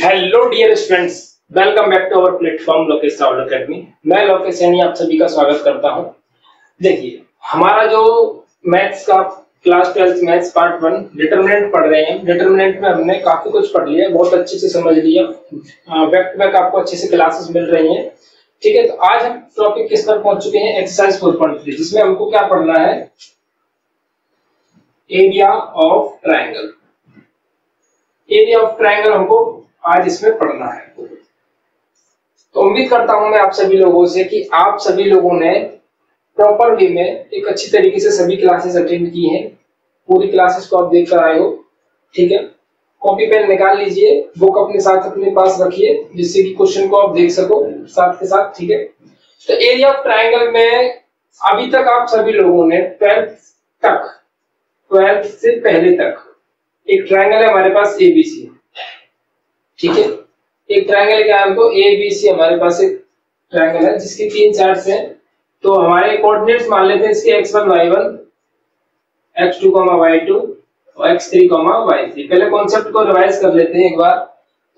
Hello dear students, welcome back to our platform Lokesh Chawla academy. मैं लोकेश सैनी आप सभी का स्वागत करता हूं। देखिए, हमारा जो मैथ्स का क्लास 12 मैथ्स पार्ट 1 डिटरमिनेंट पढ़ रहे हैं। डिटरमिनेंट में हमने काफी कुछ पढ़ लिया, बहुत अच्छे से समझ लिया। बैक टू बैक आपको अच्छे से क्लासेस मिल रही हैं। ठीक है, तो आज हम टॉपिक किस पर पहुंच चुके हैं? एक्सरसाइज 4.3, जिसमें हमको क्या पढ़ना है? Area of triangle. Area of triangle हमको आज इसमें पढ़ना है। तो उम्मीद करता हूं मैं आप सभी लोगों से कि आप सभी लोगों ने प्रॉपर वे में एक अच्छी तरीके से सभी क्लासेस अटेंड की हैं। पूरी क्लासेस को आप देख कर आए हो। ठीक है, कॉपी पेन निकाल लीजिए, बुक अपने साथ अपने पास रखिए, जिससे कि क्वेश्चन को आप देख सको साथ के साथ। ठीक है, तो एरिया ऑफ ट्राइंगल में अभी तक आप सभी लोगों ने 12th से पहले तक एक ट्राइंगल है हमारे पास एबीसी। ठीक है, एक ट्राइंगल क्या है? हमको एबीसी हमारे पास एक ट्राइंगल है जिसके 3 साइड्स हैं। तो हमारे कोऑर्डिनेट्स मान लेते हैं इसके x1 y1, x2 y2 और x3 y3। पहले कॉन्सेप्ट को रिवाइज कर लेते हैं एक बार।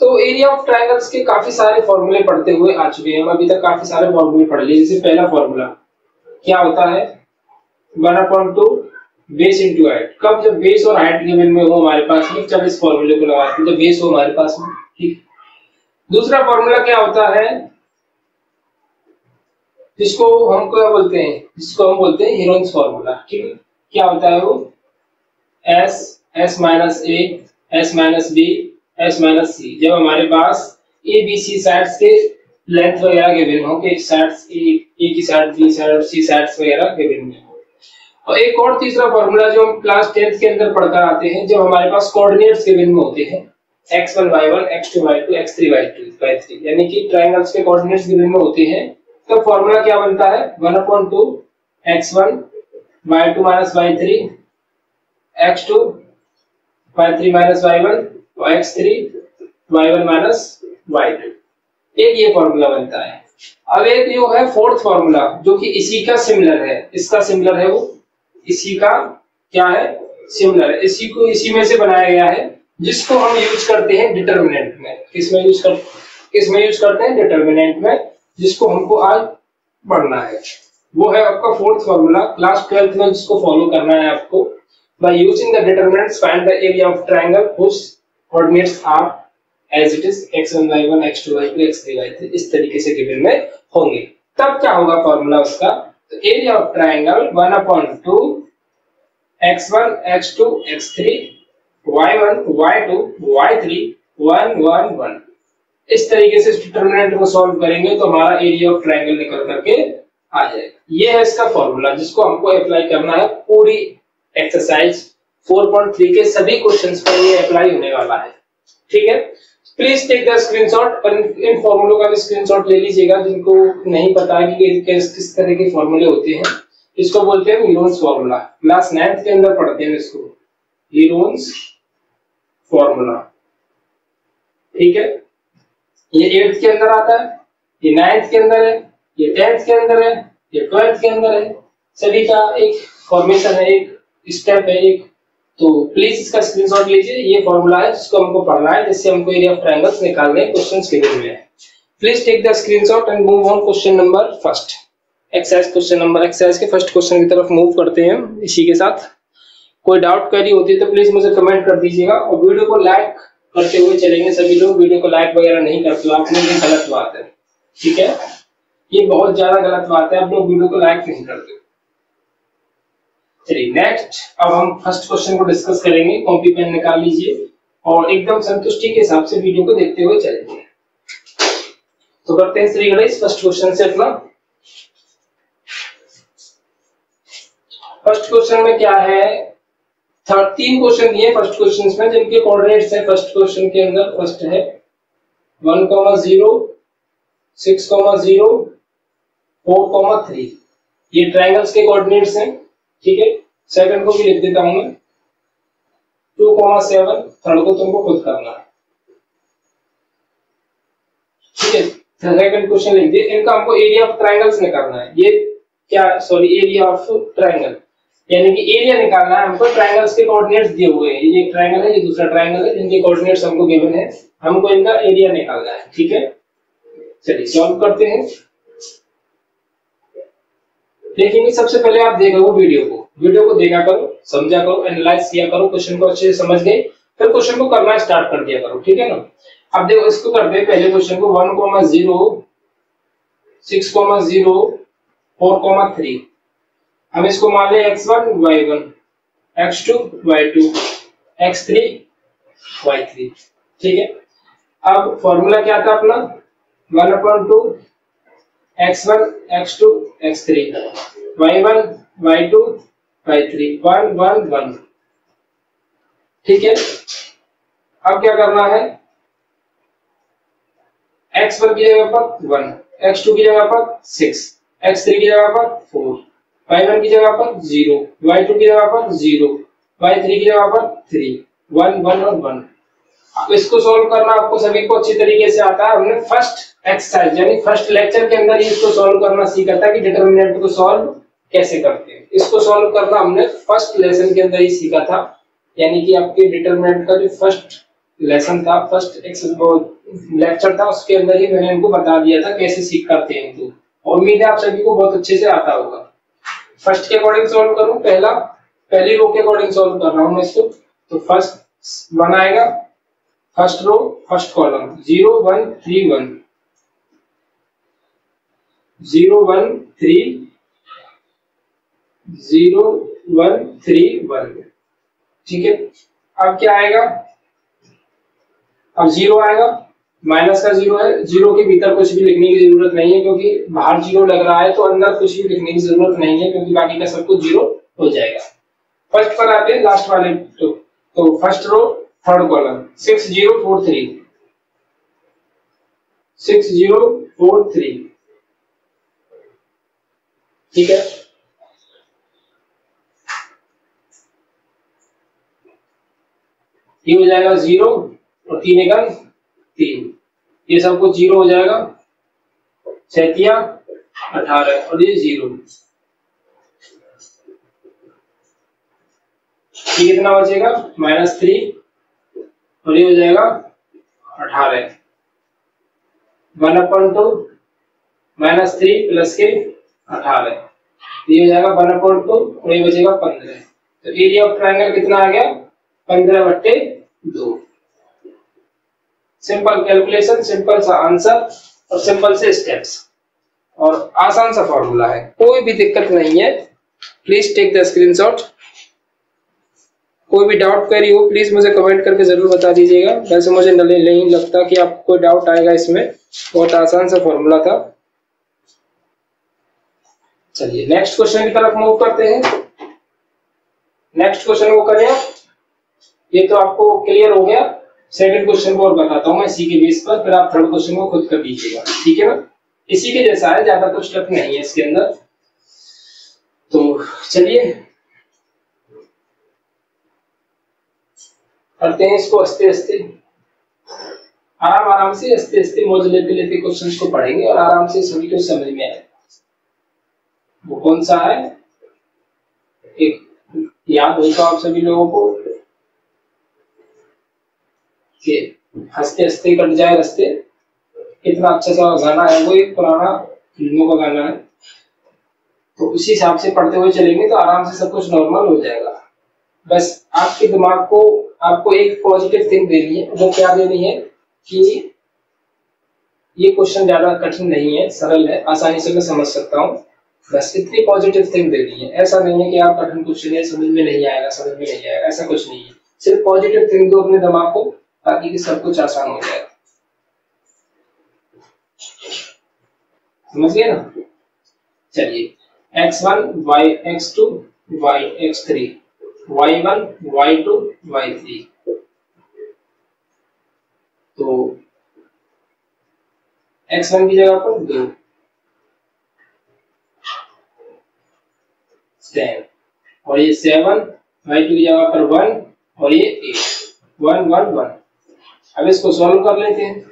तो एरिया ऑफ ट्राइंगल्स के काफी सारे फॉर्मूले पढ़ते हुए आ चुके हैं हम। अभी तक काफी सारे फॉर्मूले पढ़ लिए। जैसे पहला फॉर्मूला क्या होता है? 1/2 बेस इंटू हाइट। कब? जब बेस और हाइट गिवन में हो हमारे पास में, जब इस फॉर्मूले को लगाते हैं, जब बेस हो हमारे पास में। ठीक। दूसरा फॉर्मूला क्या होता है? जिसको हम क्या बोलते हैं? जिसको हम बोलते हैं हीरोन्स फॉर्मूला। ठीक है, क्या होता है वो? s s minus a s minus b s minus c। जब हमारे पास a b c साइड्स के लेंथ वगैरह गिवन हो, कि साइड्स a की साइड, b साइड और c साइड्स वगैरह गिवन में हो। और एक और तीसरा फॉर्मूला जो हम क्लास 10th के अंदर पढ़कर आते हैं, जब हमारे पास कोऑर्डिनेट्स गिवन में होते हैं, x1 y1 x2 y2 x3 y3, यानी कि ट्रायंगल्स के कोऑर्डिनेट्स गिवन में होते हैं, तो फॉर्मूला क्या बनता है? 1/2 x1 y2 minus y3 x2 y3 minus y1 और x3 y1 minus y2। एक ये फॉर्मूला बनता है। अब एक जो है फोर्थ फॉर्मूला, जो कि इसी का सिमिलर है, इसका सिमिलर है, वो इसी का क्या है? सिमिलर है। इसी को इसी में से बनाया गया है, जिसको हम यूज करते हैं डिटरमिनेंट में। किसमें यूज करते हैं? डिटरमिनेंट में, जिसको हमको आज पढ़ना है। वो है आपका फोर्थ फॉर्मूला। क्लास 12th में जिसको फॉलो करना है आपको। By using the determinants find the area of triangle whose coordinates are as it is x1 y1 x2 y2 x3 y3 इस तरीके से गिवन में होंगे। तब क्या होगा फॉर्मूला उसका? तो area of triangle 1/2 x1 x2 x3 y1 y2 y3 1 1 1। इस तरीके से डिटरमिनेंट को सॉल्व करेंगे तो हमारा एरिया ऑफ ट्रायंगल निकल करके आ जाएगा। ये है इसका फॉर्मूला, जिसको हमको अप्लाई करना है पूरी एक्सरसाइज 4.3 के सभी क्वेश्चंस पर ये अप्लाई होने वाला है। ठीक है, प्लीज टेक द स्क्रीनशॉट। और इन फॉर्मूलों का भी स्क्रीनशॉट ले लीजिएगा, जिनको नहीं पता है कि किस तरह के फॉर्मूले होते हैं। इसको बोलते हैं हीरोन्स फॉर्मूला। क्लास 9th के अंदर पढ़ते हैं इसको, हीरोन्स फॉर्मूला। ठीक है, ये 8th के अंदर आता है, ये 9th के अंदर है, ये 10th के अंदर है, ये 12th के अंदर है। सभी का एक फॉर्मेशन है, एक स्टेप है एक। तो प्लीज इसका स्क्रीनशॉट लीजिए। ये फॉर्मूला है जिसको हमको पढ़ना है, जिससे हमको एरिया ऑफ ट्रायंगल्स निकालने हैं। क्वेश्चंस गिवन हुए हैं। Please take the screenshot and move on question number first. Exercise के फर्स्ट क्वेश्चन की तरफ मूव करते हैं इसी के साथ। कोई डाउट क्वेरी होती है तो प्लीज मुझे कमेंट कर दीजिएगा, और वीडियो को लाइक करते हुए चलेंगे। सभी लोग वीडियो को लाइक वगैरह नहीं करते हो आपने, ये गलत बात है। ठीक है, ये बहुत ज्यादा गलत बात है, आप लोग वीडियो को लाइक नहीं करते। चलिए नेक्स्ट, अब हम फर्स्ट क्वेश्चन को डिस्कस करेंगे। कॉपी पेन निकाल लीजिए और एकदम संतुष्टि के हिसाब से वीडियो को देखते हुए चलेंगे। तो करते हैं श्री गणेश फर्स्ट क्वेश्चन से अपना। फर्स्ट क्वेश्चन में क्या है? 3 क्वेश्चन दिए फर्स्ट क्वेश्चन में, जिनके कोऑर्डिनेट्स है फर्स्ट क्वेश्चन के अंदर। फर्स्ट है 1,0 6,0 4,3। ये ट्रायंगल्स के कोऑर्डिनेट्स हैं। ठीक है, सेकंड को भी लिख देता हूं मैं 2,7। थर्ड को तुमको खुद करना है। ठीक है, सेकंड क्वेश्चन लिख दिए। इनका हमको एरिया ऑफ ट्रायंगल्स निकालना है। ये क्या? Sorry, area of triangle. यानी कि एरिया निकालना है हमको। ट्रायंगल्स के कोऑर्डिनेट्स दिए हुए हैं, ये एक ट्रायंगल है, ये दूसरा ट्रायंगल है, जिनके कोऑर्डिनेट्स हमको गिवन है, हमको इनका एरिया निकालना है। ठीक है, चलिए सॉल्व करते हैं। देखेंगे सबसे पहले आप देखो वीडियो को देखा करो, समझा करो, एनालाइज किया करो, क्वेश्चन को अच्छे से समझ गए, फिर क्वेश्चन को करना स्टार्ट कर दिया करो। ठीक है ना। अब देखो इसको करते हैं पहले क्वेश्चन को 1,0 6,0 4,3। हम इसको मान ले x1 y1 x2 y2 x3 y3। ठीक है, अब फॉर्मूला क्या था अपना 1/2 x1 x2 x3 y1 y2 y3 1 1 1। ठीक है, अब क्या करना है, x1 की जगह पर 1, x2 की जगह पर 6, x3 की जगह पर 4, y1 की जगह पर 0, y2 की जगह पर 0, y3 की जगह पर 3 1 1 और 1। अब इसको सॉल्व करना आपको सभी को अच्छी तरीके से आता है। हमने फर्स्ट एक्सरसाइज यानी फर्स्ट लेक्चर के अंदर ही इसको सॉल्व करना सीखा था कि डिटरमिनेंट को सॉल्व कैसे करते हैं। इसको सॉल्व करना हमने फर्स्ट लेसन के अंदर ही सीखा था, यानी कि आपके डिटरमिनेंट का जो फर्स्ट लेसन था, फर्स्ट लेक्चर था, उसके अंदर ही मैंने इनको बता दिया था कैसे सीख करते हैं इनको। और उम्मीद है आप सभी को बहुत अच्छे से आता होगा। फर्स्ट के अकॉर्डिंग सॉल्व करूं, पहली रो के अकॉर्डिंग सॉल्व कर रहा हूं मैं इसको। तो फर्स्ट 1 आएगा, फर्स्ट रो फर्स्ट कॉलम 0 1 3 1 0 1 3 0 1 3 1। ठीक है, अब क्या आएगा, अब 0 आएगा, माइनस का 0 है, 0 के भीतर कुछ भी लिखने की जरूरत नहीं है, क्योंकि बाहर 0 लग रहा है तो अंदर कुछ भी लिखने की जरूरत नहीं है, क्योंकि बाकी का सब कुछ 0 हो जाएगा। फर्स्ट पर आते हैं लास्ट वाले तो फर्स्ट रो थर्ड कॉलम 6 0 4 3 6 0 4 3। ठीक है, ये हो जाएगा 0 और 3 एकम 3, ये सब कुछ 0 हो जाएगा, 6 18 और ये 0। ये कितना बचेगा -3 और ये हो जाएगा 18 1/2 -3 प्लस के 18, ये हो जाएगा 1/2 और ये बचेगा 15। तो एरिया ऑफ ट्रायंगल कितना आ गया 15/2। सिंपल कैलकुलेशन, सिंपल सा आंसर और सिंपल से स्टेप्स और आसान सा फॉर्मूला है, कोई भी दिक्कत नहीं है। Please take the screenshot. कोई भी डाउट क्वेरी हो प्लीज मुझे कमेंट करके जरूर बता दीजिएगा। वैसे मुझे नहीं लगता कि आपको कोई डाउट आएगा इसमें, बहुत आसान सा फॉर्मूला था। चलिए नेक्स्ट क्वेश्चन की तरफ मूव करते हैं। नेक्स्ट क्वेश्चन को करें, ये तो आपको क्लियर हो गया। सेकंड क्वेश्चन को और बताता हूं मैं इसी के बेस पर, फिर आप थर्ड क्वेश्चन को खुद कर दीजिएगा। ठीक है ना, इसी के जैसा है, ज्यादा कुछ टफ नहीं है इसके अंदर। तो चलिए करते हैं इसको आस्ते आस्ते, आराम से आस्ते आस्ते मौज लेते लेते क्वेश्चंस को पढ़ेंगे और आराम से सभी को समझ में आएगा। वो कौन सा है, एक याद हो तो आप सभी लोगों को कि हंसते हंसते कट जाए रास्ते, कितना अच्छा सा गाना है वो, एक पुराना फिल्मों का गाना है। तो उसी हिसाब से पढ़ते हुए चलेंगे तो आराम से सब कुछ नॉर्मल हो जाएगा। बस आपके दिमाग को आपको एक पॉजिटिव थिंग देनी है। वो क्या देनी है कि ये क्वेश्चन ज्यादा कठिन नहीं है, सरल है, आसानी से मैं समझ सकता हूँ। बस इतनी पॉजिटिव थिंग देनी है। ऐसा नहीं है कि आप कठिन क्वेश्चन है समझ में नहीं आएगा, ऐसा कुछ नहीं है। सिर्फ पॉजिटिव थिंक दो अपने दिमाग को, ताकि कि सब कुछ आसान हो जाएगा। समझ गए ना। चलिए x1 y x2 y x3 y1 y2 y3। तो x1 की जगह पर 2 10 और ये 7, y2 की जगह पर 1 और ये 8 1 1 1। अब इसको सॉल्व कर लेते हैं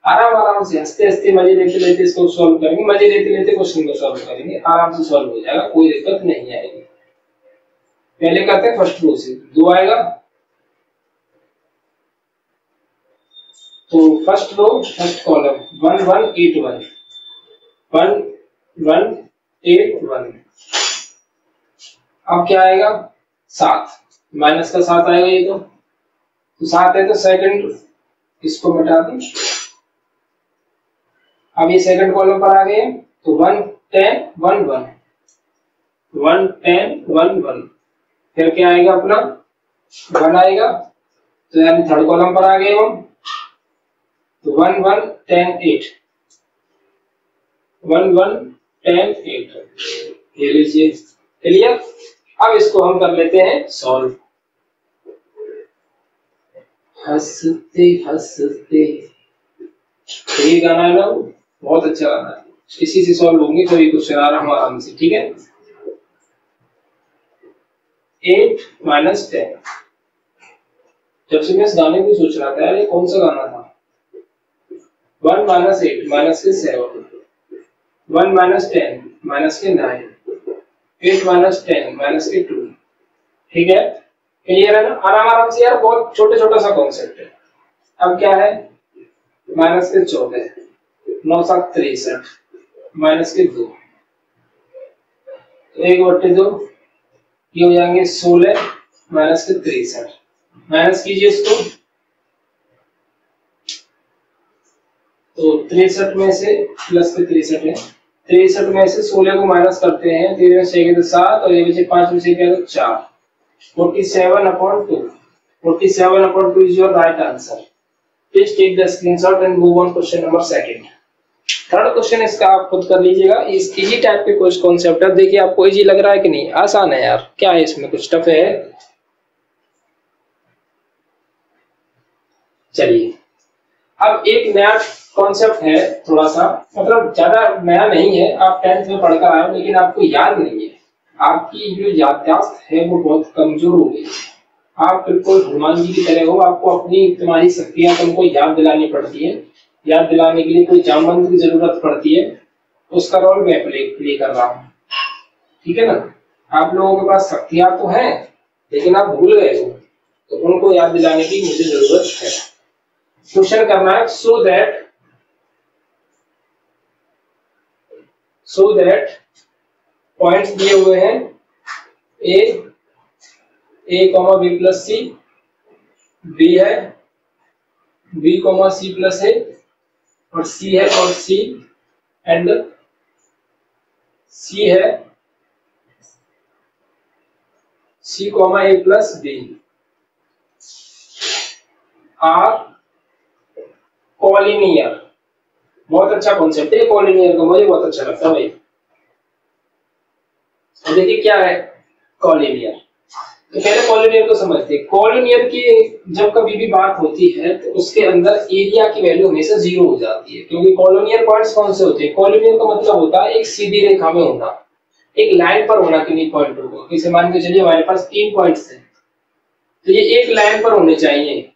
आराम से, हंसते हंसते मजे लेते लेते इसको सॉल्व करेंगे, मजे लेते लेते क्वेश्चन को सॉल्व करेंगे। आराम से सॉल्व हो जाएगा, कोई दिक्कत नहीं आएगी। पहले करते हैं फर्स्ट रो से, 2 आएगा तो फर्स्ट रो फर्स्ट कॉलम 1 1 8 1 1 1 8 1। अब क्या आएगा 7, माइनस का 7 आएगा ये तो 7 है तो सेकंड इसको मिटा दूं। अब ये सेकंड कॉलम पर आ गए तो 1 10 1 1 1 10 1 1। फिर क्या आएगा अपना 1 आएगा तो यानी थर्ड कॉलम पर आ गए हम तो 1 1 10 8 1 1 10 8। ये लीजिए क्लियर। अब इसको हम कर लेते हैं सॉल्व। हंसते हंसते, ये गाना है ना बहुत अच्छा गाना है, इसी से सॉल्व होंगे कोई क्वेश्चन आ रहा हूं आराम से। ठीक है 8 माइनस 10। जब से मैं इस गाने को सोच रहा था यार ये कौन सा गाना था। 1 माइनस 8 माइनस के 7, 1 माइनस 10 माइनस के 9, 8 माइनस 10 माइनस के 2। ठीक है क्लियर है ना, आराम आराम से यार, बहुत छोटे छोटा सा कॉन्सेप्ट है। अब क्या है माइनस के 14, 9 7 63 माइनस के 2, 1/2 ये हो जाएंगे 16 माइनस के 63। माइनस कीजिए इसको तो 63 में से प्लस के 63 है, 63 में से 16 को माइनस करते हैं, 13 में 6 के तो 7 और ये बचे 5 में से क्या तो 4। 47/2, 47/2 is your right answer. Please take the screenshot and move on question number 2. Third question इसका आप खुद कर लीजिएगा, इस इजी टाइप के कुछ कॉन्सेप्ट है। देखिए आपको इजी लग रहा है कि नहीं, आसान है यार, क्या है इसमें कुछ टफ है। चलिए अब एक नया कॉन्सेप्ट है, थोड़ा सा मतलब ज्यादा नया नहीं है, आप 10th में पढ़कर आए हो लेकिन आपको याद नहीं है, आपकी जो याददाश्त है वो बहुत कमजोर हो गई। आप बिल्कुल हनुमान जी की तरह हो, आपको अपनी तुम्हारी शक्तियां तुमको याद दिलानी पड़ती है, याद दिलाने के लिए कोई जामवंत की जरूरत पड़ती है, उसका रोल मैं प्ले कर रहा हूँ। ठीक है ना, आप लोगों के पास शक्तियां तो हैं लेकिन आप भूल गए हो, तो उनको याद दिलाने की मुझे जरूरत है। क्वेश्चन करना है सो दैट पॉइंट्स दिए हुए हैं a comma b plus c, b है b comma c plus a और c है और c एंड c है c comma a plus b are collinear. बहुत अच्छा कॉन्सेप्ट है कॉलिनियर का, मुझे बहुत अच्छा लगता है भाई। तो देखिए क्या है कॉलिनियर, तो पहले कॉलिनियर को समझते हैं। कॉलिनियर की जब कभी भी बात होती है तो उसके अंदर एरिया की वैल्यू हमेशा 0 हो जाती है, क्योंकि कॉलिनियर पॉइंट्स कौन से होते हैं। कॉलिनियर का मतलब होता है एक सीधी रेखा में होना, एक लाइन पर होना किन्हीं पॉइंटों को। जैसे मान के चलिए हमारे पास 3 पॉइंट्स हैं तो ये एक लाइन पर होने चाहिए,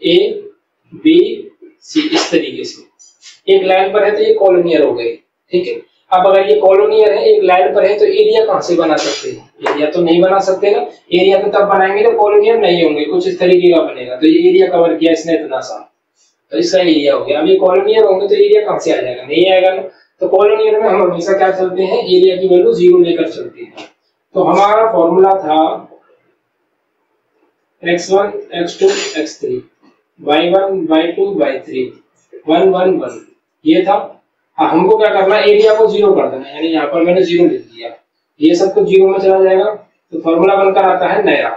ए बी सी, इस तरीके से एक लाइन पर है तो ये कॉलोनियर हो गए। ठीक है, अब अगर ये कॉलोनियर है एक लाइन पर है तो एरिया कहां से बना सकते हैं, एरिया तो नहीं बना सकते ना। एरिया तो तब बनाएंगे तो कॉलोनियर नहीं होंगे, कुछ इस तरीके का बनेगा। तो ये एरिया कवर किया इसने इतना सा, तो इसका एरिया हो गया। अब ये कॉलोनियर होंगे तो एरिया कहां से आ जाएगा, नहीं आएगा ना। तो कॉलोनियर में हम हमेशा क्या चलते हैं, एरिया की वैल्यू 0 लेकर चलते हैं। तो हमारा फॉर्मूला था x1 x2 x3 y1 y2 y3 1 1 1, ये था। हमको क्या करना है, एरिया को 0 कर देना, यानी यहाँ पर मैंने 0 लिख दिया, ये सब कुछ 0 में चला जाएगा। तो फॉर्मूला बनकर आता है नया।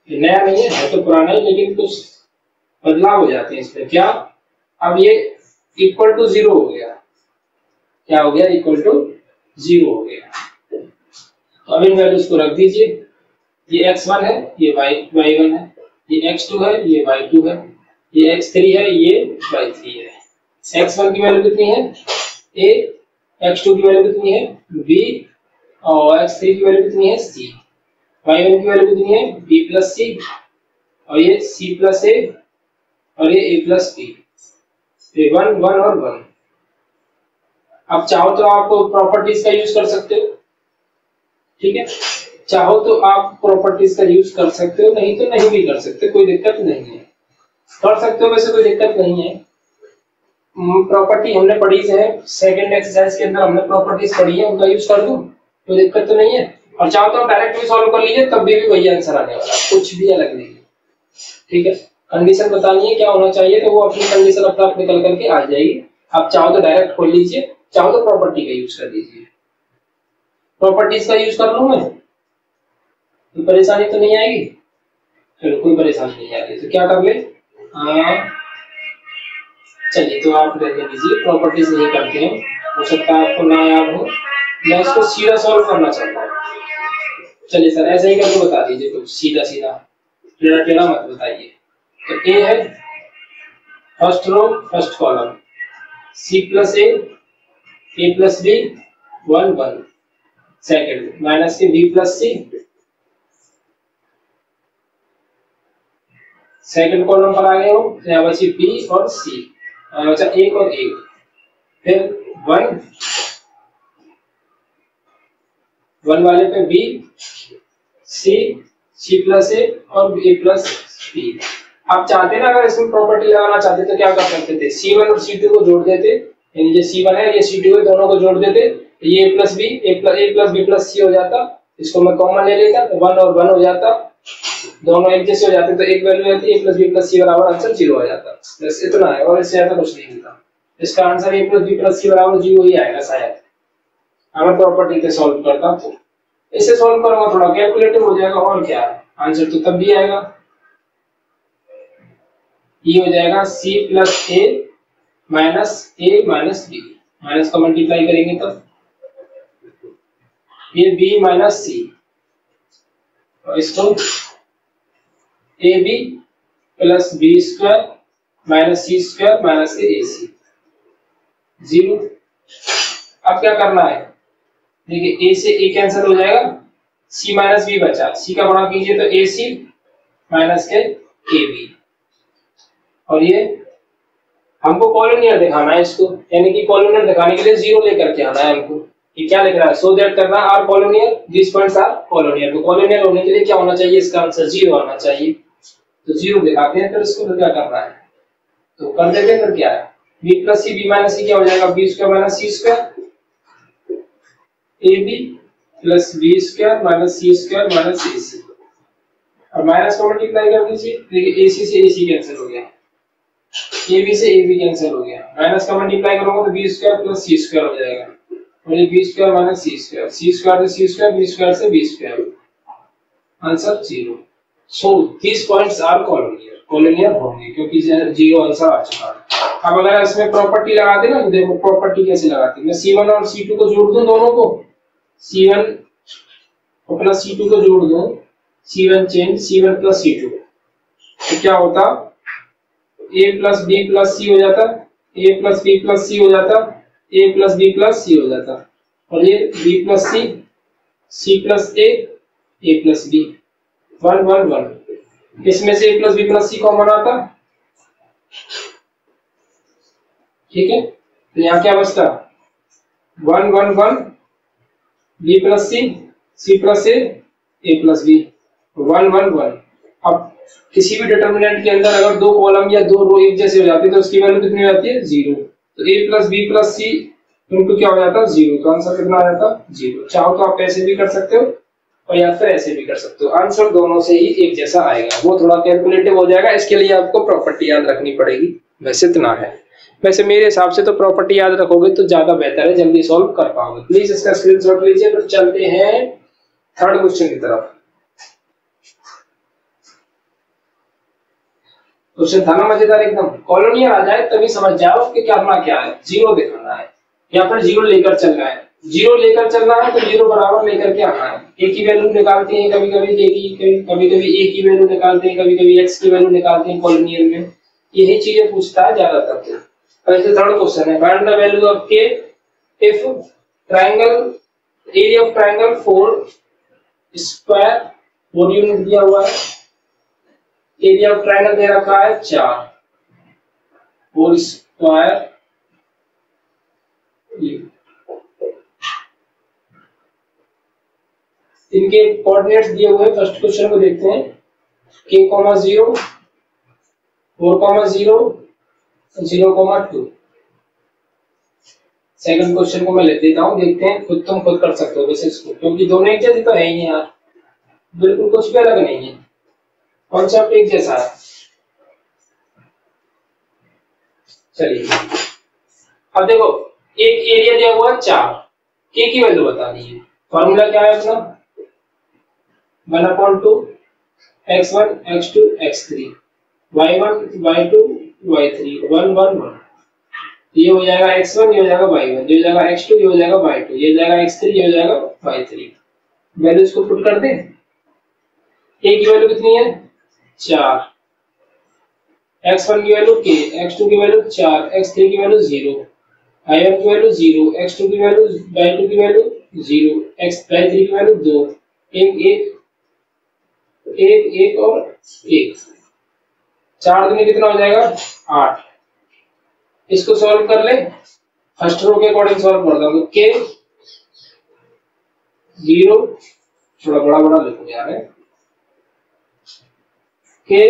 ये नया नहीं है तो पुराना ही, लेकिन कुछ बदलाव हो जाते हैं इसमें। क्या, अब ये इक्वल टू 0 हो गया, क्या हो गया, इक्वल टू 0 हो गया। अब इन वैल्यूज को रख दीजिए, ये x1 है, ये y1 है, ये x2 है, ये y2 है, ये x3 है, ये y3 है। x1 की वैल्यू कितनी है a, x2 की वैल्यू कितनी है b और x3 की वैल्यू कितनी है c, y1 की वैल्यू कितनी है b प्लस c और ये c प्लस a और ये a प्लस b। 1 1 और 1। अब चाहो तो आप प्रॉपर्टीज का यूज कर सकते हो। ठीक है, चाहो तो आप प्रॉपर्टीज का यूज कर सकते हो, नहीं तो नहीं भी कर सकते, कोई दिक्कत नहीं है। कर सकते हो वैसे कोई दिक्कत नहीं है। प्रॉपर्टी हमने पढ़ी है, सेकंड एक्सरसाइज के अंदर हमने प्रॉपर्टीज पढ़ी है, उनका यूज कर दूं कोई दिक्कत तो नहीं है। और चाहो तो डायरेक्ट भी सॉल्व कर लीजिए, तब भी वही आंसर आने वाला, कुछ भी अलग नहीं है। ठीक है, कंडीशन बतानी है क्या होना चाहिए, तो वो अपनी कंडीशन अपना आप निकल करके आ जाएगी। आप चाहो तो डायरेक्ट खोल लीजिए, चाहो तो प्रॉपर्टी का यूज कर लीजिए। प्रॉपर्टीज का यूज कर लूं मैं, तो परेशानी तो नहीं आएगी? चलो कोई परेशानी नहीं आ रही तो क्या कर ले, चलिए तो आप रहने दीजिए, प्रॉपर्टीज नहीं करते हैं, हो सकता है आपको ना याद हो, मैं इसको सीधा सॉल्व करना चाहता हूँ। चलिए सर ऐसे ही करके बता दीजिए, कुछ सीधा सीधा, टेढ़ा टेढ़ा मत बताइए। तो ए है first row first column, C plus A plus B 1 1, second minus के B plus C, second column पर आ गए हो, यहाँ बची बी और सी, बचा एक और एक, फिर 1 1 वाले पे बी सी प्लस ए और ए प्लस बी। आप चाहते ना, अगर इसमें प्रॉपर्टी लगाना चाहते तो क्या कर सकते थे, C1 और C2 को जोड़ देते, यानी ये C1 है ये C2 है, दोनों को जोड़ देते, ये A plus B A plus B plus सी हो जाता, इसको मैं कॉमन ले लेता तो 1 और 1 हो जाता, दोनों एक जैसे हो जाते तो एक वैल्यू आती है, A plus B plus C बराबर आंसर 0 आ जाता। बस इतना है, और इससे ज्यादा कुछ नहीं होता। इसका answer A plus B plus C बराबर 0 ही आएगा शायद, अगर प्रॉपर्टी से सॉल्व करता तो। इसे सॉल्व करूंगा थोड़ा कैलकुलेटिव हो जाएगा, और क्या है, आंसर तो तब भी आएगा, ये हो जाएगा C plus A minus B, minus का मल्टीप्लाई करेंगे तब ये b माइनस सी, और इसको A B plus B square minus C square minus A C 0। अब क्या करना है, देखिए a से a कैंसिल हो जाएगा, c माइनस b बचा, c का गुणा कीजिए तो ए सी माइनस के ए बी, और ये हमको कॉलोनियर दिखाना है इसको, यानी कि कॉलोनियर दिखाने के लिए 0 लेकर के आना है हमको। ये क्या लिख रहा है, सो दैट करना आर कॉलोनियर, दिस पॉइंट्स आर कॉलोनियर, तो कॉलोनियर होने के लिए क्या होना चाहिए, इसका आंसर 0 आना चाहिए, तो 0 दिखाते हैं। फिर इसको क्या करना है, तो कर देते हैं। फिर क्या है, b plus C B minus C क्या हो जाएगा, b square minus C square, A B plus B square minus C square minus A C, और माइनस को मल्टीप्लाई कर दीजिए, देखिए ए सी से ए सी कैंसिल हो गया, ए बी से ए बी कैंसिल हो गया, माइनस का मल्टीप्लाई करोगे तो B square plus C square हो जाएगा, और ये B square minus C square, C square से सी स्क्वायर, बी स्क्वायर से B square, answer 0। So this points are collinear, collinear होंगे क्योंकि 0 आंसर आ चुका है। अब अगर इसमें प्रॉपर्टी लगा दे ना, तो देखो प्रॉपर्टी कैसे लगाते हैं, मैं C1 और C2 को जोड़ दूं, दोनों को C1 और प्लस C2 को जोड़ दूं, C1 change C1 plus C2, तो क्या होता, a प्लस बी प्लस सी हो जाता, a प्लस बी प्लस सी हो जाता, a प्लस बी प्लस सी हो जाता, और ये b plus c plus a plus B 1 1 1, इसमें से a plus B plus c common आता, ठीक है, तो यहाँ क्या बचता, 1 1 1 b plus c plus a plus B 1 1 1। अब किसी भी डिटरमिनेंट के अंदर अगर दो कॉलम या दो रो एक जैसे हो जाते हैं तो उसकी वैल्यू कितनी हो जाती है, 0, तो a plus B plus c into क्या हो जाता है, 0, तो आंसर कितना आ जाता है, 0। चाहो तो आप ऐसे भी कर सकते हो और या फिर ऐसे भी कर सकते हो, आंसर दोनों से ही एक जैसा आएगा, वो थोड़ा कैलकुलेटिव हो जाएगा, इसके लिए आपको प्रॉपर्टी याद रखनी पड़ेगी, वैसे इतना है। वैसे मेरे हिसाब से तो प्रॉपर्टी याद रखोगे तो ज्यादा बेहतर है, जल्दी सॉल्व कर पाओगे। प्लीज इसका स्क्रीनशॉट लीजिए, फिर चलते हैं थर्ड क्वेश्चन की तरफ। क्वेश्चन था ना मजेदार एकदम, कॉलोनियर आ जाए तभी समझ जाओ कि करना क्या है, 0 दिखाना है या फिर 0 लेकर चलना है, 0 लेकर चलना है तो 0 बराबर लेकर के आना है, a की वैल्यू निकालते हैं कभी कभी, कभी कभी a की वैल्यू निकालते हैं, कभी कभी x की वैल्यू निकालते हैं कॉलोनियर में, यही चीजें पूछता है ज्यादातर। तो ऐसे थर्ड क्वेश्चन है, find the value of k if triangle, area of triangle 4 square, 4 unit दिया हुआ है, एरिया ऑफ ट्रायंगल दे रखा है 4, 4 स्क्वायर, इनके कोऑर्डिनेट्स दिए हुए हैं। फर्स्ट क्वेश्चन को देखते हैं, k, 0, 4, 0, 0, 2। सेकंड क्वेश्चन को मैं ले देता हूँ, देखते हैं, तुम खुद कर सकते हो वैसे इसको, क्योंकि दोनों एक जैसे तो है ही नहीं यार, बिल्कुल कुछ भी अलग नहीं है, कॉन्सेप्ट एक जैसा है। चलिए अब देखो, एक एरिया दिया हुआ है 4, के की वैल्यू बतानी है। फॉर्मूला क्या है अपना, 1/2 x1 x2 x3 y1 y2 y3 1 1 1। ये हो जाएगा x1, ये हो जाएगा y1, ये हो जाएगा x2, ये हो जाएगा y2, ये हो जाएगा x3, ये हो जाएगा y3। वैल्यूज को पुट कर दें। a की वैल्यू कितनी है 4, x1 की वैल्यू k, x2 की वैल्यू 4, x3 की वैल्यू 0, y1 की वैल्यू 0, x2 की वैल्यू, y2 की वैल्यू 0, y3 की वैल्यू 2, एक एक एक एक और एक, 4 दूनी कितना हो जाएगा 8। इसको सॉल्व कर ले, फर्स्ट रो के अकॉर्डिंग सॉल्व कर दो। के 0, थोड़ा बड़ा बड़ा लिखो यार, के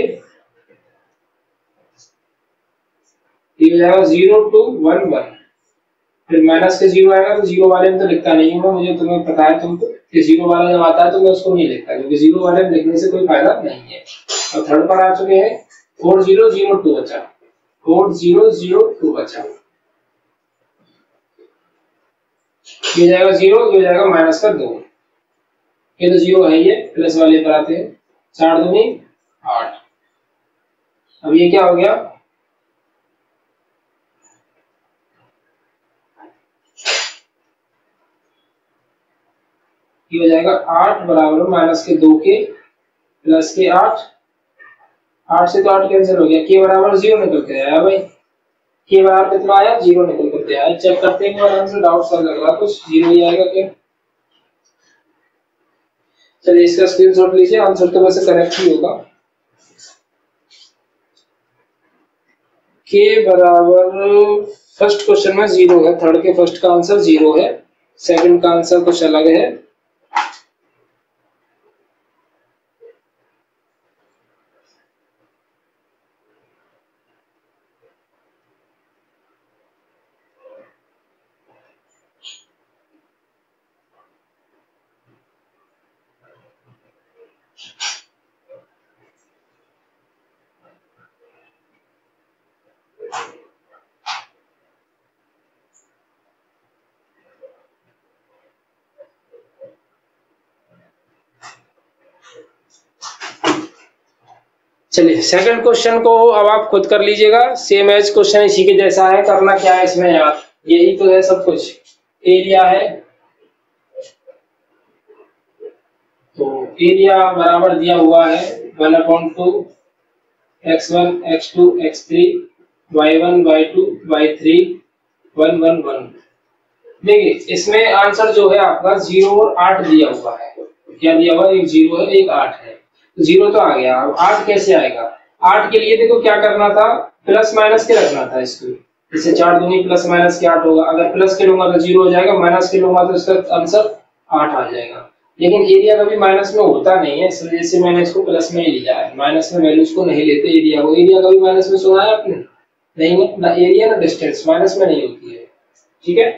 ये हो जाएगा 0 2 1 1, फिर माइनस के 0 आएगा, तो 0 वाले में तो लिखता नहीं हूँ मुझे, तुम्हें पता है तुमको कि 0 वाला जब आता है तो मैं उसको नहीं लिखता, क्योंकि 0 वाले में लिखने से कोई फायदा नहीं है। अब थर्ड पर आ चुके हैं, 4 0 0 2 बचा, 4 0 0 2 बचा, ये जाएगा 0, ये हो जाएगा माइनस का 2, ये तो 0 है, ये प्लस वाले पर आते हैं, 4 दूनी 8। अब ये क्या हो गया, ये हो जाएगा 8 बराबर माइनस के 2 के प्लस के 8, 8 से तो 8 कैंसिल हो गया, के बराबर 0 निकल के आया भाई, के बराबर कितना आया 0 निकल करके आया। चेक करते हैं आराम से, डाउट सा लग रहा है कुछ, 0 ही आएगा क्या। चलिए इसका स्क्रीनशॉट लीजिए, आंसर तो वैसे करेक्ट ही होगा। के बराबर फर्स्ट क्वेश्चन में 0 है, थर्ड के फर्स्ट का आंसर 0 है, सेकंड का आंसर कुछ अलग है। चलिए सेकंड क्वेश्चन को अब आप खुद कर लीजिएगा, सेम एज क्वेश्चन इसी के जैसा है। करना क्या है इसमें यार, यही तो है सब कुछ, एरिया है, तो एरिया बराबर दिया हुआ है 1/2 x1 x2 x3 y1 y2 y3 1 1 1। देखिए इसमें आंसर जो है आपका 0 और 8 दिया हुआ है, क्या दिया हुआ है, एक 0 है एक 8 है, 0 तो आ गया, अब 8 कैसे आएगा। 8 के लिए देखो क्या करना था, प्लस माइनस के रखना था इसको, जैसे 4 दूनी प्लस माइनस के 8 होगा, अगर प्लस के लूंगा तो 0 हो जाएगा, माइनस के लूंगा तो इसका आंसर 8 आ जाएगा। लेकिन एरिया कभी माइनस में होता नहीं है, इस वजह से मैंने इसको प्लस में ही लिया है, माइनस में वैल्यूज को नहीं लेते एरिया को। एरिया कभी माइनस में सुना है आपने, नहीं ना, एरिया ना डिस्टेंस माइनस में नहीं होती है, ठीक है।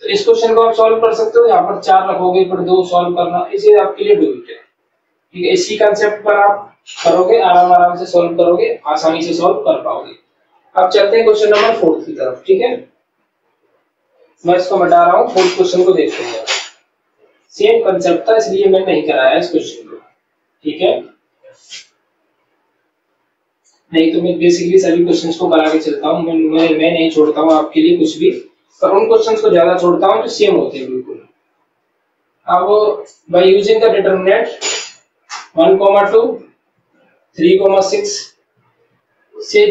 तो इस क्वेश्चन को आप सॉल्व कर सकते हो, यहाँ पर 4 रखोगे फिर 2 सॉल्व करना, इसे आपके लिए डूबिट है, ठीक है। इसी कंसेप्ट पर आप करोगे, आराम आराम से सॉल्व करोगे, आसानी से सॉल्व कर पाओगे। अब चलते हैं क्वेश्चन नंबर 4 की तरफ, ठीक है। मैं इसको मिटा रहा हूँ, 4th क्वेश्चन को देखते हैं। सेम कंसेप्ट था इसलिए मैं नहीं कराया इस क्वेश्चन को, ठीक है। नहीं तो मैं बेसिकली सभी क्वेश्चंस को करा के चलता हूँ, मैं नहीं छोड़ता हूँ आपके लिए कुछ भी, पर उन क्वेश्चंस को ज्यादा छोड़ता हूँ जो सेम होते हैं बिल्कुल। अब बाय यूजिंग द डिटरमिनेंट 1,2 3,6 से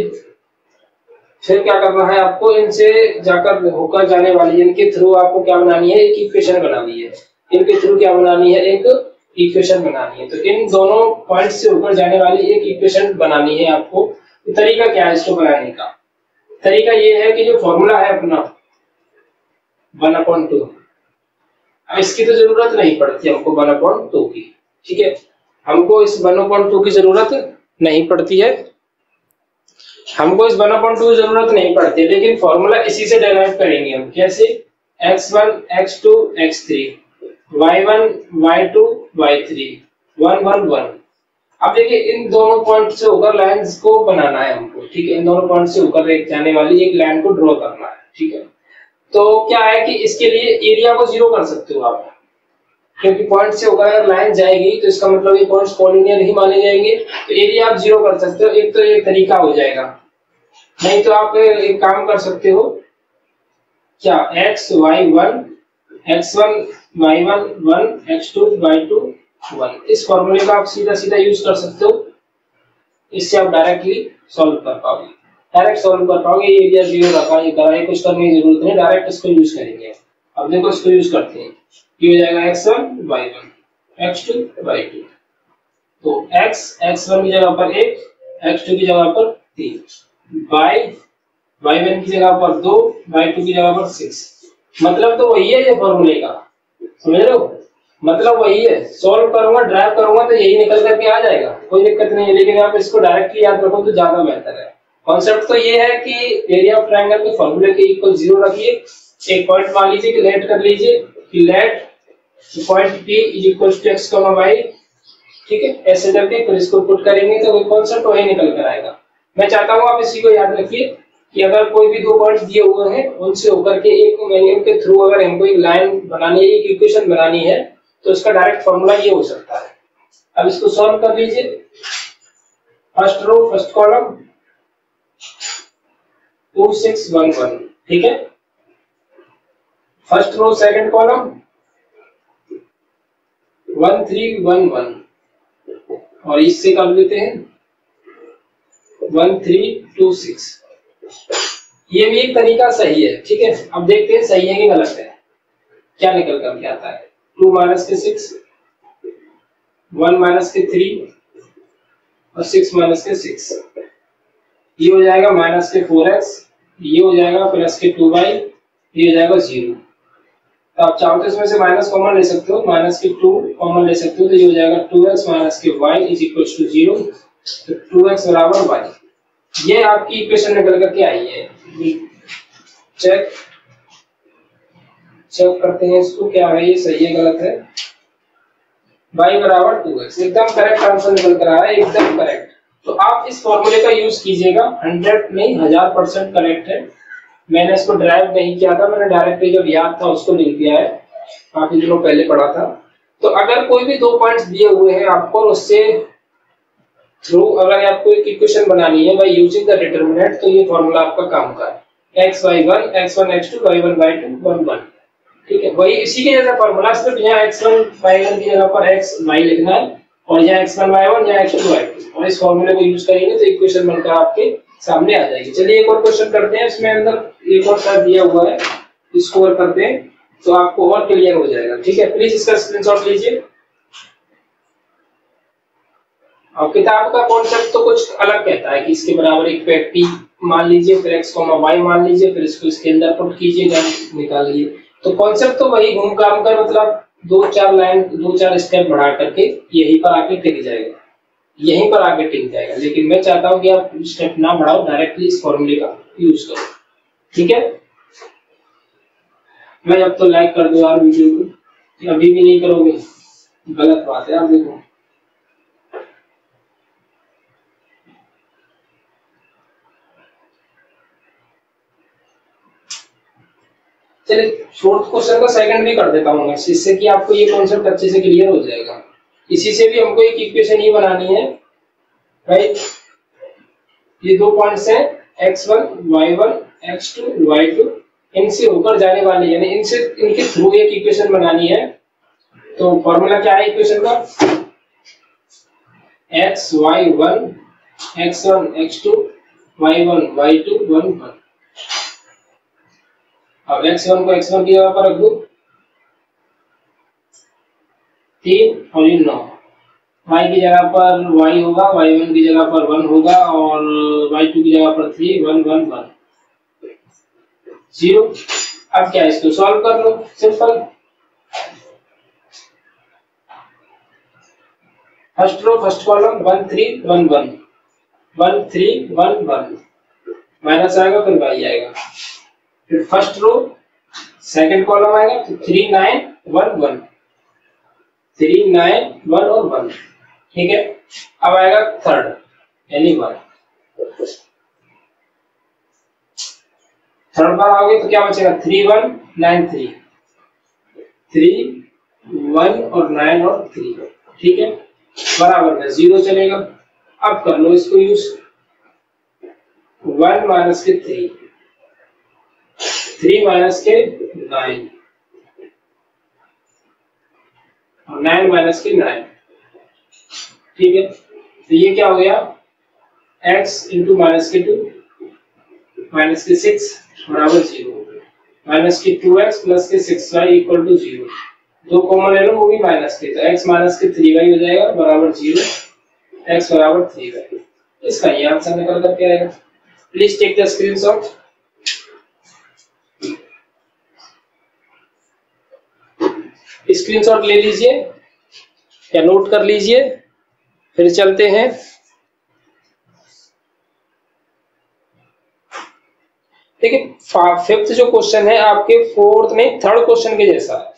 फिर क्या करना है आपको, इनसे जाकर होकर जाने वाली, इनके थ्रू आपको क्या बनानी है, एक इक्वेशन बनानी है, इनके थ्रू क्या बनानी है, एक इक्वेशन बनानी है। तो इन दोनों पॉइंट से होकर जाने वाली एक इक्वेशन बनानी है आपको। तो तरीका क्या है इसको बनाने का, तरीका ये है कि जो फॉर्मूला है अपना 1/2, अब इसकी तो जरूरत नहीं पड़ती हमको 1/2 की, ठीक है, हमको इस 1/2 की जरूरत नहीं पड़ती है, हमको इस 1/2 की जरूरत नहीं पड़ती, लेकिन फॉर्मूला इसी से डेराइव करेंगे हम। कैसे? x1 x2 x3 y1 y2 y3 1 1 1। अब देखिए इन दोनों पॉइंट से होकर लाइंस को बनाना है हमको, ठीक है, इन दोनों पॉइंट से होकर एक जाने वाली एक लाइन को ड्रॉ करना है, ठीक है। तो क्या है कि इसके लिए एरिया को 0 कर सकते हो आप, क्योंकि पॉइंट से होकर अगर लाइन जाएगी तो इसका मतलब ये पॉइंट्स कॉलिनियर ही माने जाएंगे, तो एरिया आप 0 कर सकते हो। एक तो ये तरीका हो जाएगा, नहीं तो आप एक काम कर सकते हो, क्या x1 y1 1 x2 y2 1, इस फॉर्मूले का आप सीधा सीधा यूज कर सकते हो, इससे आप डायरेक्टली सॉल्व कर पाओगे, डायरेक्ट सॉल्व कर पाओगे। ये एरिया 0 रखा, ये करा, ये कुछ करने की जरूरत नहीं, डायरेक्ट इसको यूज करेंगे। अब देखो इसको यूज करते हैं, ये हो जाएगा x1 y1 x2 y2, तो x1 की जगह पर 1, x2 की जगह पर 3, y1 की जगह पर 2, y2 की जगह पर 6। मतलब तो वही है ये फॉर्मूले का, समझ रहे हो, मतलब वही है। सॉल्व करूंगा, ड्राइव करूंगा तो यही निकल करके आ जाएगा, कोई दिक्कत नहीं है, लेकिन आप इसको डायरेक्टली याद रखो तो ज्यादा बेहतर है। कॉन्सेप्ट तो ये है कि एरिया ऑफ ट्रायंगल के फॉर्मूले के इक्वल 0 रखिए, एक पॉइंट मान लीजिए कि लेट कर लीजिए कि let point P is equal to x, y, ठीक है, ऐसे करके फिर इसको पुट करेंगे तो वो कॉन्सेप्ट वही निकल कर आएगा। मैं चाहता हूँ आप इसी को याद रखिए कि अगर कोई भी दो पॉइंट्स दिए हुए हैं उनसे होकर के एक मीडियम के थ्रू अगर हमको एक लाइन बनानी है, एक इक्वेशन बनानी है, तो इसका डायरेक्ट फॉर्मूला ये हो सकता है। अब इसको सॉल्व कर लीजिए, फर्स्ट रो फर्स्ट कॉलम 2 6 1 1, ठीक है, फर्स्ट रो सेकंड कॉलम 1 3 1 1, और इससे कर लेते हैं 1 3 2 6। ये भी एक तरीका सही है, ठीक है। अब देखते हैं सही है कि गलत है, क्या निकल कर के आता है। 2 माइनस के 6, 1 माइनस के 3 और 6 माइनस के 6, ये हो जाएगा माइनस के 4x, ये हो जाएगा प्लस के 2y, ये हो जाएगा 0। तो आप चाहो तो इसमें से माइनस कॉमन ले सकते हो, माइनस के 2 कॉमन ले सकते हो, तो ये हो जाएगा 2x माइनस के y इज इक्वल टू 0, तो 2x बराबर y। ये आपकी इक्वेशन निकल करके आई है। चेक करते हैं इसको, क्या है ये सही है गलत है। y बराबर 2x, एकदम करेक्ट आंसर निकल कर आया है, एकदम करेक्ट। तो आप इस फॉर्मूले का यूज कीजिएगा, 100 नहीं 1000% करेक्ट है। मैंने इसको ड्राइव नहीं किया था, मैंने डायरेक्टली जब याद था उसको लिख दिया है, काफी दिनों पहले पढ़ा था। तो अगर कोई भी दो पॉइंट्स दिए हुए हैं आपको, उससे थ्रू अगर आपको एक इक्वेशन बनानी है बाय यूजिंग द डिटरमिनेंट, तो ये फॉर्मूला आपका काम का है। x1 x2 y1 y2 1 1, ठीक है, वही इसी के जैसा फॉर्मूला, सिर्फ यहाँ x1 y1 की जगह पर x y लिखना है और यहाँ x1 y1 या x2 y2, और इस फॉर्मूले को यूज करेंगे तो इक्वेशन बनकर आपके सामने आ जाएगी। चलिए एक और क्वेश्चन करते हैं, इसमें अंदर एक और शायद दिया हुआ है, इसको और करते हैं तो आपको और क्लियर हो जाएगा, ठीक है। प्लीज इसका स्क्रीनशॉट लीजिए। और किताब का कॉन्सेप्ट तो कुछ अलग कहता है कि इसके बराबर एक P मान लीजिए, फिर x, y मान लीजिए, फिर इसको इसके अंदर पुट कीजिए, निकालिए। तो कॉन्सेप्ट तो वही घूम घाम कर, मतलब 2-4 स्टेप बढ़ा करके यहीं पर आके टिक जाएगा, यहीं पर आके टिक जाएगा। लेकिन मैं चाहता हूं कि आप स्टेप ना बढ़ाओ, डायरेक्टली इस फॉर्मूले का यूज करो, ठीक है। मैं अब तो लाइक कर दो यार वीडियो को, अभी भी नहीं करोगे, गलत बात है। आप देखो चलिए फोर्थ क्वेश्चन का सेकंड भी कर देता हूँ मैं, इससे कि आपको ये कॉन्सेप्ट अच्छे से क्लियर हो जाएगा। इसी से भी हमको एक इक्वेशन ही बनानी है, राइट। ये दो पॉइंट्स हैं x1 y1 x2 y2, इनसे होकर जाने वाली, यानी इनसे इनके थ्रू एक इक्वेशन बनानी है। तो फॉर्मूला क्या है इक्वेशन का? x1 x2 y1 y2 1 1। अब x1 को x1 की जगह पर रख दो 3 और ये 9, y की जगह पर y होगा, y1 की जगह पर 1 होगा और y2 की जगह पर 3 1 1 1 0। अब क्या इसको सॉल्व कर लो, simple. First row first column 1 3 1 1 1 3 1 1 minus आएगा फिर y आएगा, फिर फर्स्ट रो सेकंड कॉलम आएगा तो 3 9 1 1 3 9 1 और 1, ठीक है। अब आएगा थर्ड यानी 1, थर्ड बार आओगे तो क्या बचेगा 3 1 9 3 3 1 और 9 और 3, ठीक है, बराबर में 0 चलेगा। अब कर लो इसको यूज, 1 माइनस के 3 3 माइनस के 9 और 9 माइनस के 9, ठीक है। तो ये क्या हो गया x इंटू माइनस के 2 माइनस के 6 बराबर 0, माइनस के 2x प्लस के 6y इक्वल टू 0, दो कॉमन ले लो वो भी माइनस के, तो x माइनस के 3y हो जाएगा बराबर 0, x बराबर 3y। इसका ये आंसर निकल कर के आएगा। Please take the screenshot. Screenshot ले लीजिए या नोट कर लीजिए, फिर चलते हैं। देखिए फिफ्थ जो क्वेश्चन है आपके फोर्थ नहीं थर्ड क्वेश्चन के जैसा है,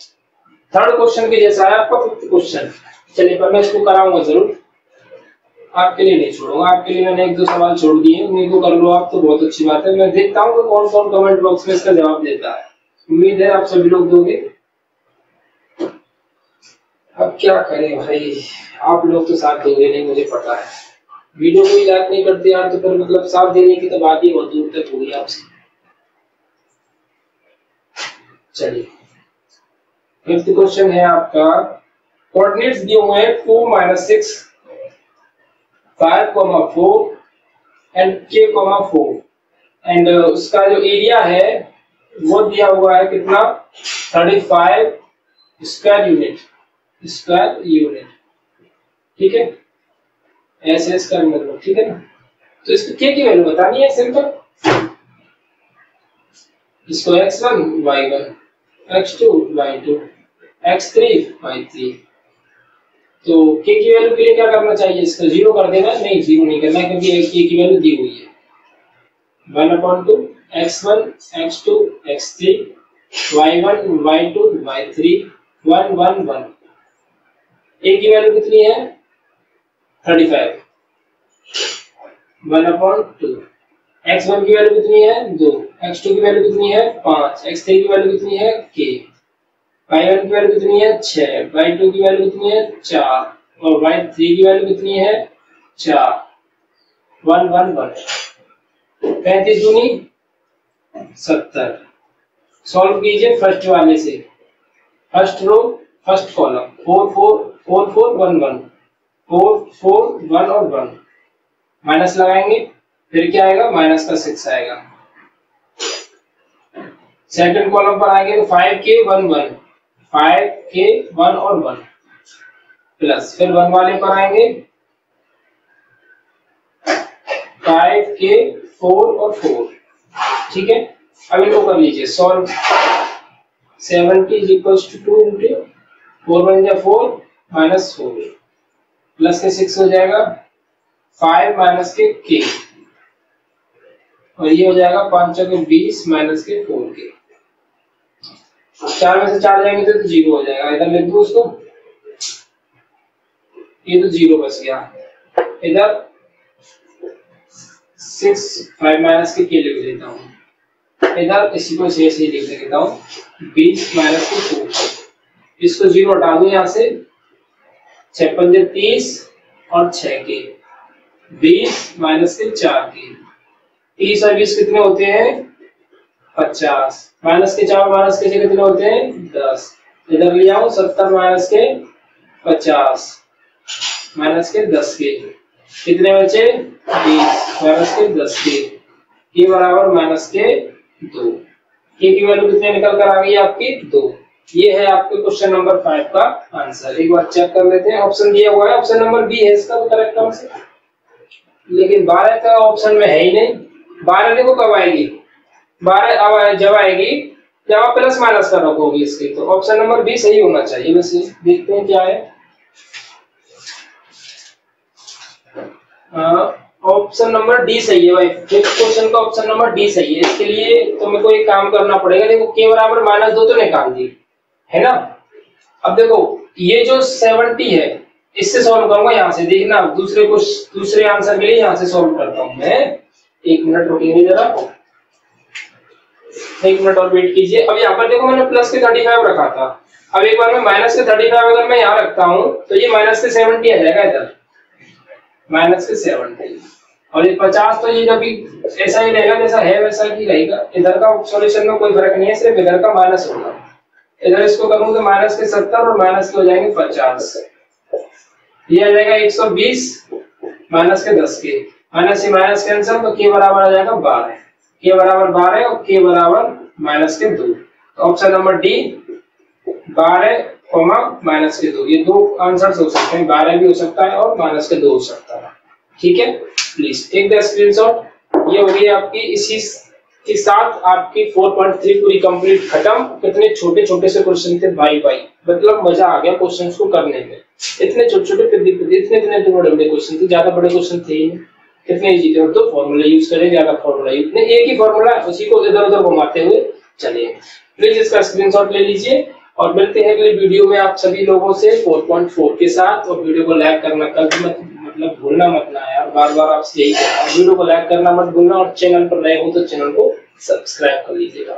थर्ड क्वेश्चन के जैसा है आपका फिफ्थ क्वेश्चन। चलिए पर मैं इसको कराऊंगा जरूर, आपके लिए नहीं छोड़ूंगा, आपके लिए मैंने 1 2 सवाल छोड़ दिए, उन्हीं को कर लो आप तो बहुत अच्छी बात है। मैं देखता हूँ कि कौन कौन कमेंट बॉक्स में इसका जवाब देता है, उम्मीद है आप सभी लोग दोगे। अब क्या करें भाई, आप लोग तो साथ दोगे नहीं मुझे पता है, वीडियो को लाइक नहीं करते यार, तो फिर मतलब साथ देने की तो बात ही बहुत दूर तक होगी आपसे। चलिए फिफ्थ क्वेश्चन है आपका, कोऑर्डिनेट्स दिए हुए हैं 4 6 5 4 एंड k 4 एंड उसका जो एरिया है वो दिया हुआ है कितना 35 स्क्वायर यूनिट, ठीक है, ऐसे इसका मतलब, ठीक है ना। तो इसको k की वैल्यू बतानी है सिंपल, इसको x1 y1 x2 y2 x3 y3, तो k की वैल्यू के लिए क्या करना चाहिए, इसका 0 कर देना, नहीं 0 नहीं करना क्योंकि k की वैल्यू दी हुई है 1/2 x1 x2 x3 y1 y2 y3 1 1 1, a की वैल्यू कितनी है 35 1/2, x1 की वैल्यू कितनी है 2, x2 की वैल्यू कितनी है 5, x3 की वैल्यू कितनी है k, y1 की वैल्यू कितनी है 6, y2 की वैल्यू कितनी है 4 और y3 की वैल्यू कितनी है 4, 1 1 1, 35 दूनी 70। सॉल्व कीजिए फर्स्ट वाले से, फर्स्ट रो फर्स्ट कॉलम 4 4 4 4 1 1 4 4 1 और 1 माइनस लगाएंगे, फिर क्या आएगा माइनस का 6 आएगा। सेकंड कॉलम पर आएंगे तो 5k 1 1 5k 1 और 1 प्लस, फिर 1 वाले पर आएंगे 5k 4 और 4, ठीक है। अब इनको कर लीजिए solve, 70 is equals to 2 into 4 1 जा 4 minus 4 प्लस के 6 हो जाएगा 5 माइनस के k और ये हो जाएगा 5 के 20 माइनस के 4 के, 4 में से 4 जाएंगे तो 0 हो जाएगा, इधर लिख दो उसको, ये तो 0 बच गया, इधर 6 5 माइनस के k लिख देता हूँ, इधर इसी को ऐसे ही लिख देता हूँ 20 माइनस के 4, इसको 0 हटा दो यहाँ से, 6 5 30 और 6 के 20 माइनस के 4 के, 30 और 20 कितने होते हैं 50, माइनस के 4 माइनस के 6 कितने होते हैं 10, इधर ले आओ 70 माइनस के 50 माइनस के 10 के, कितने बचे 20 माइनस के 10 के बराबर माइनस के 2, के की वैल्यू कितने निकल कर आ गई आपकी 2। ये है आपके क्वेश्चन नंबर 5 का आंसर। एक बार चेक कर लेते हैं, ऑप्शन दिया हुआ है ऑप्शन नंबर बी है इसका करेक्ट आंसर, लेकिन 12 का ऑप्शन में है ही नहीं। 12 देखो कब आएगी, 12 अब जब आएगी जब आप प्लस माइनस का रखोगे इसके, तो ऑप्शन नंबर बी सही होना चाहिए। वैसे देखते हैं क्या है, ऑप्शन नंबर डी सही है भाई, फिफ्थ क्वेश्चन का ऑप्शन नंबर डी सही है। इसके लिए तो मेरे को एक काम करना पड़ेगा, देखो k बराबर -2 तो निकाल दी है ना। अब देखो ये जो 70 है इससे सॉल्व करूंगा, यहाँ से देखना दूसरे आंसर के लिए यहाँ से सॉल्व करता हूँ मैं। एक मिनट रुकिए जरा, एक मिनट और वेट कीजिए। अब यहाँ पर देखो मैंने प्लस के 35 रखा था, अब एक बार मैं माइनस के 35 अगर मैं यहाँ रखता हूँ तो ये माइनस के 70 आ जाएगा इधर, माइनस के 70। और ये 50 तो ये जब भी ऐसा ही रहेगा जैसा है वैसा ही रहेगा, इधर का सॉल्यूशन में कोई फर्क नहीं है, सिर्फ इधर का माइनस होगा। इधर इसको करूँ तो माइनस के 70 और माइनस के हो जाएंगे 50, ये आ जाएगा 120 माइनस के 10 के, माइनस से माइनस कैंसिल तो k बराबर आ जाएगा 12, k बराबर 12 और k बराबर माइनस के 2। तो ऑप्शन नंबर डी 12 माइनस के 2, ये दो आंसर हो सकते हैं, 12 भी हो सकता है और माइनस के 2 हो सकता है। ठीक है, प्लीज टेक द स्क्रीनशॉट। ये हो गई आपकी, इसी के साथ आपकी 4.3 पूरी कंप्लीट खत्म। कितने छोटे छोटे से क्वेश्चन थे भाई, मतलब मजा आ गया क्वेश्चंस को करने में। इतने छोटे छोटे इतने बड़े बड़े क्वेश्चन थे, ज्यादा बड़े क्वेश्चन थे ही नहीं, कितने इजी थे। तो फॉर्मूला यूज करें, ज्यादा फॉर्मूला यूज नहीं, एक ही फॉर्मूला उसी को इधर उधर घुमाते हुए चलिए। प्लीज इसका स्क्रीनशॉट ले लीजिए और मिलते हैं अगले वीडियो में आप सभी लोगों से 4.4 के साथ। और वीडियो को लाइक करना मतलब भूलना मत ना यार, बार बार आपसे यही कहना, वीडियो को लाइक करना मत भूलना और चैनल पर नए हो तो चैनल को सब्सक्राइब कर लीजिएगा।